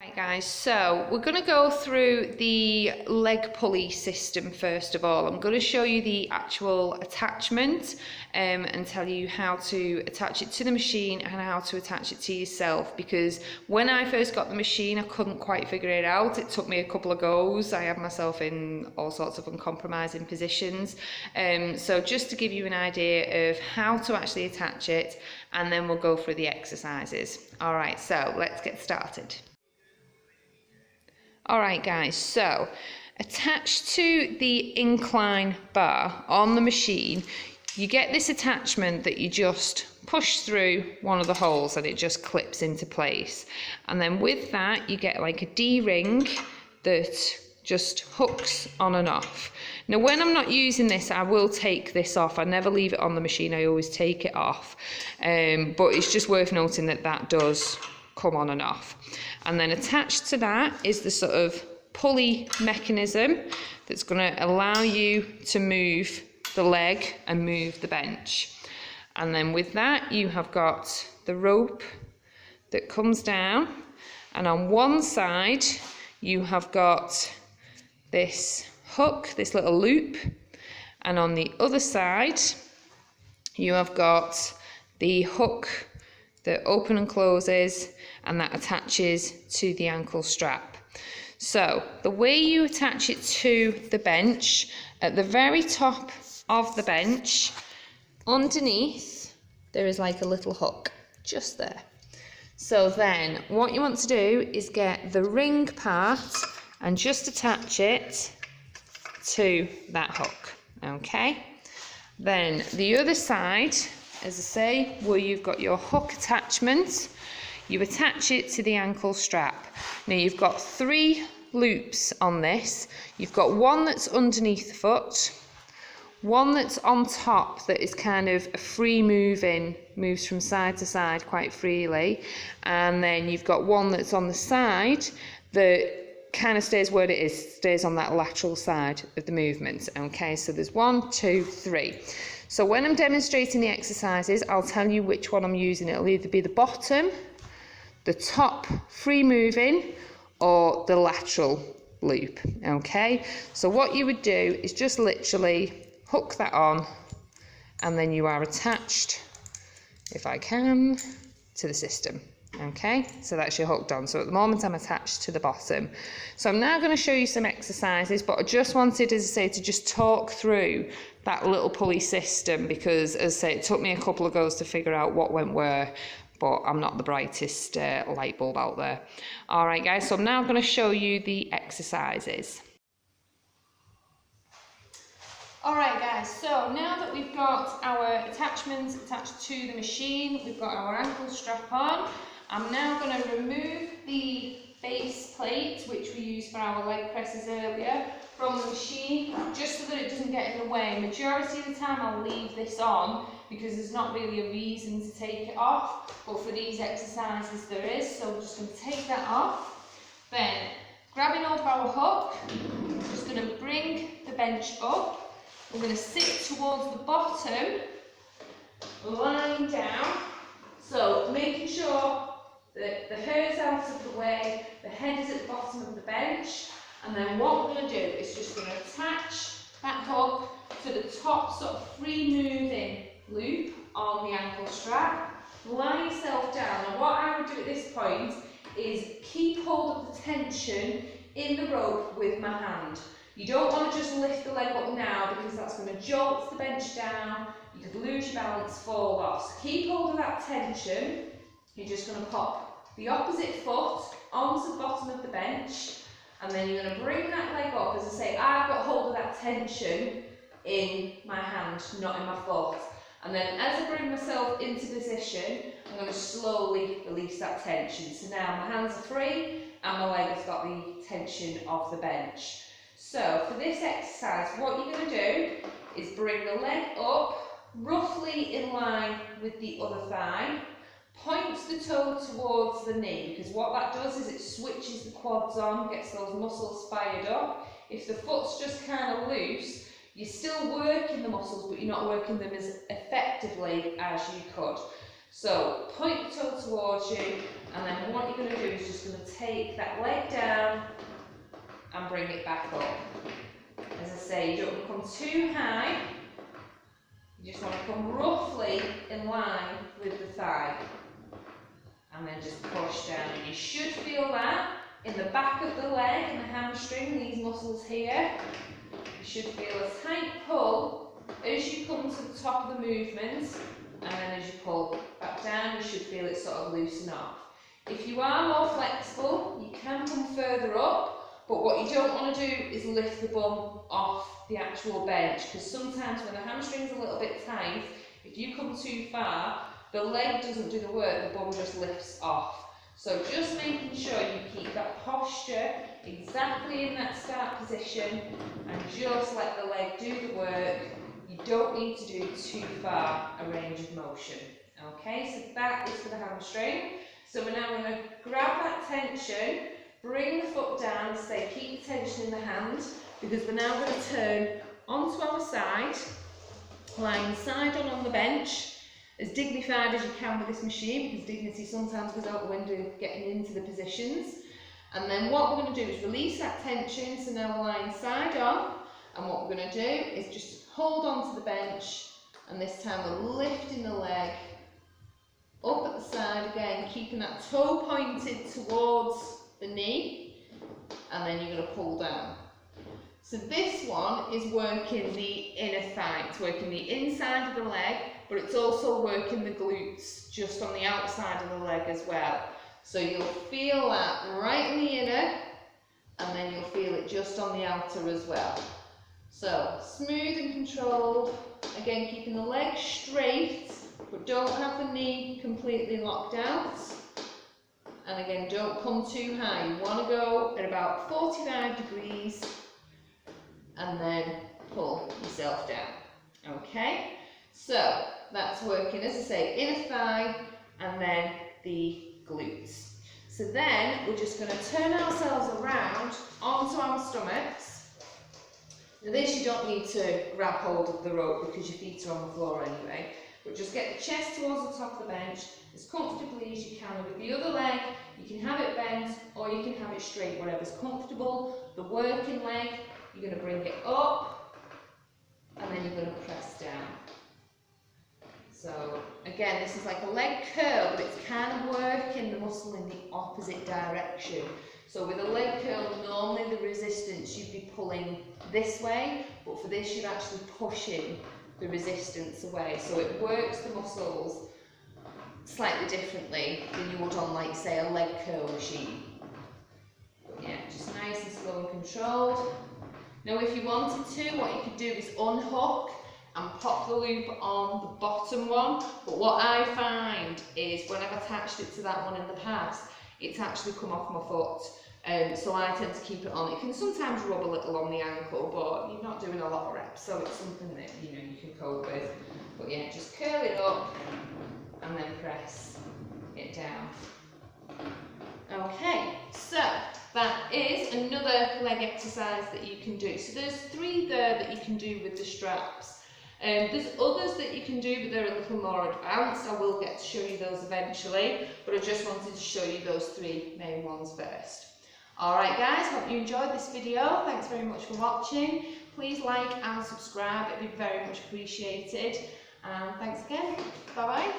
Right guys, so we're going to go through the leg pulley system first of all. I'm going to show you the actual attachment and tell you how to attach it to the machine and how to attach it to yourself, because when I first got the machine I couldn't quite figure it out. It took me a couple of goes. I had myself in all sorts of uncompromising positions. So just to give you an idea of how to actually attach it, and then we'll go through the exercises. Alright, so let's get started. Alright guys, so attached to the incline bar on the machine, you get this attachment that you just push through one of the holes and it just clips into place. And then with that you get like a D-ring that just hooks on and off. Now when I'm not using this, I will take this off. I never leave it on the machine, I always take it off. But it's just worth noting that that does come on and off. And then attached to that is the sort of pulley mechanism that's going to allow you to move the leg and move the bench. And then with that you have got the rope that comes down, and on one side you have got this hook, this little loop, and on the other side you have got the hook that open and closes, and that attaches to the ankle strap. So the way you attach it to the bench, at the very top of the bench, underneath, there is like a little hook, just there. So then what you want to do is get the ring part and just attach it to that hook, okay? Then the other side, as I say, where you've got your hook attachment, you attach it to the ankle strap. Now you've got 3 loops on this. You've got one that's underneath the foot, one that's on top that is kind of a free moving, moves from side to side quite freely, and then you've got one that's on the side that kind of stays where it is, stays on that lateral side of the movement. Okay, so there's 1, 2, 3. So when I'm demonstrating the exercises, I'll tell you which one I'm using. It'll either be the bottom, the top free moving, or the lateral loop. Okay, so what you would do is just literally hook that on, and then you are attached, if I can, to the system. Okay, so that's your hooked on. So at the moment I'm attached to the bottom. So I'm now going to show you some exercises, but I just wanted, as I say, to just talk through that little pulley system, because as I say, it took me a couple of goes to figure out what went where, but I'm not the brightest light bulb out there. Alright guys, so I'm now going to show you the exercises. Alright guys, so now that we've got our attachments attached to the machine, we've got our ankle strap on, I'm now going to remove the base plate, which we used for our leg presses earlier, from the machine, just so that it doesn't get in the way. Majority of the time I'll leave this on because there's not really a reason to take it off, but for these exercises there is, so we're just going to take that off. Then, grabbing hold of our hook, I'm just going to bring the bench up. We're going to sit towards the bottom, lying down, so making sure that the hair's out of the way, the head is at the bottom of the bench, and then what we're going to do is just going to attach that hook to the top sort of free moving loop on the ankle strap. Lie yourself down, and what I would do at this point is keep hold of the tension in the rope with my hand. You don't want to just lift the leg up now, because that's going to jolt the bench down, you could lose your balance, fall off. So keep hold of that tension. You're just going to pop the opposite foot onto the bottom of the bench, and then you're going to bring that leg up. As I say, I've got hold of that tension in my hand, not in my foot. And then as I bring myself into position, I'm going to slowly release that tension. So now my hands are free and my leg has got the tension of the bench. So for this exercise, what you're going to do is bring the leg up roughly in line with the other thigh. Point the toe towards the knee, because what that does is it switches the quads on, gets those muscles fired up. If the foot's just kind of loose, you're still working the muscles, but you're not working them as effectively as you could. So point the toe towards you And then what you're going to do is just going to take that leg down and bring it back up. As I say, you don't come too high. You just want to come roughly in line with the thigh. And then just push down. And you should feel that in the back of the leg and the hamstring, these muscles here. You should feel a tight pull as you come to the top of the movement. And then as you pull back down, you should feel it sort of loosen up. If you are more flexible, you can come further up, but what you don't want to do is lift the bum off the actual bench, because sometimes when the hamstring's a little bit tight, if you come too far, the leg doesn't do the work, the bum just lifts off. So just making sure you keep that posture exactly in that start position and just let the leg do the work. You don't need to do too far a range of motion. Okay, so that is for the hamstring. So we're now going to grab that tension, bring the foot down, and say keep the tension in the hand, because we're now going to turn onto our side, lying side on the bench, as dignified as you can with this machine, because dignity sometimes goes out the window getting into the positions. And then what we're going to do is release that tension, so now we're lying side on, and what we're going to do is just hold on to the bench, and this time we're lifting the leg up at the side again, keeping that toe pointed towards the knee, and then you're going to pull down. So this one is working the inner thigh, it's working the inside of the leg, but it's also working the glutes just on the outside of the leg as well. So you'll feel that right in the inner, and then you'll feel it just on the outer as well. So smooth and controlled, again keeping the leg straight, but don't have the knee completely locked out. And again, don't come too high. You want to go at about 45 degrees and then pull yourself down. Okay, so that's working, as I say, inner thigh and then the glutes. So then we're just going to turn ourselves around onto our stomachs. Now this you don't need to grab hold of the rope because your feet are on the floor anyway. But just get the chest towards the top of the bench as comfortably as you can. With the other leg, you can have it bent or you can have it straight, whatever's comfortable. The working leg, you're going to bring it up and then you're going to press down. So again, this is like a leg curl, but it's kind of working the muscle in the opposite direction. So with a leg curl, normally the resistance you'd be pulling this way, but for this you're actually pushing the resistance away, so it works the muscles slightly differently than you would on, like, say, a leg curl machine. But yeah, just nice and slow and controlled. Now if you wanted to, what you could do is unhook and pop the loop on the bottom one, but what I find is when I've attached it to that one in the past, it's actually come off my foot. So I tend to keep it on. It can sometimes rub a little on the ankle, but you're not doing a lot of reps, so it's something that you can cope with. But yeah, just curl it up and then press it down. Okay, so that is another leg exercise that you can do. So there's 3 there that you can do with the straps. There's others that you can do, but they're a little more advanced. I will get to show you those eventually, but I just wanted to show you those 3 main ones first. Alright guys, hope you enjoyed this video. Thanks very much for watching. Please like and subscribe, it'd be very much appreciated. And thanks again. Bye bye.